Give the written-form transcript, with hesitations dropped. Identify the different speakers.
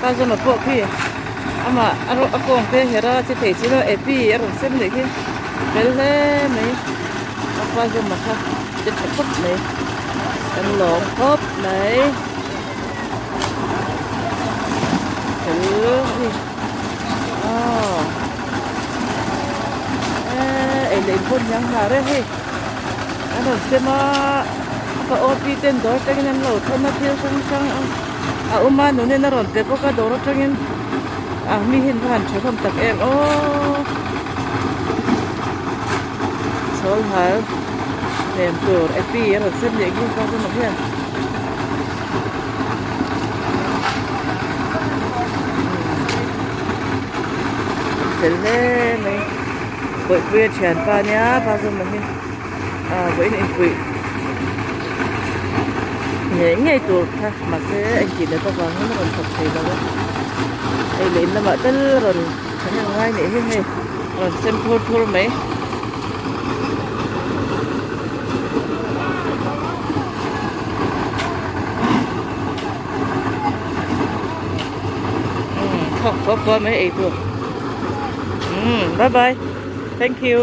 Speaker 1: ta cho nó bộ phi ama aro akong te hera che te chi lo epi aro sem le ki bel le mấy apa cho mà ha che thop này ăn lộn hốp này thử đi ấy lên con nhang hà đấy hi anh xem mà có ô pi tên đó cái nên lẩu thôn nó thiếu sang sang mà nó nên nó rộn thế có cái đồ đó cho nên mi hinผ่านช่วยผมตักเองโอ้โซลหาเต็มตัวไอปีรถเส้นใหญ่ยิ่งกว่าสมัยเพื่อนเสร็จแล้วไหมเปิดเวียนเฉียนปลาเนี้ยปลาสมัยนี้ไว้ในกุยเห็นไงตัวค่ะมาเสียไอ้กินแล้วก็วางให้มันตกใจแล้วไอ้เล่นละมาตั้งรอนฉันยังไงเนี่ยให้รอนเส้นพูดไหมขอบคุณไหมไอ้ตัวbye bye thank you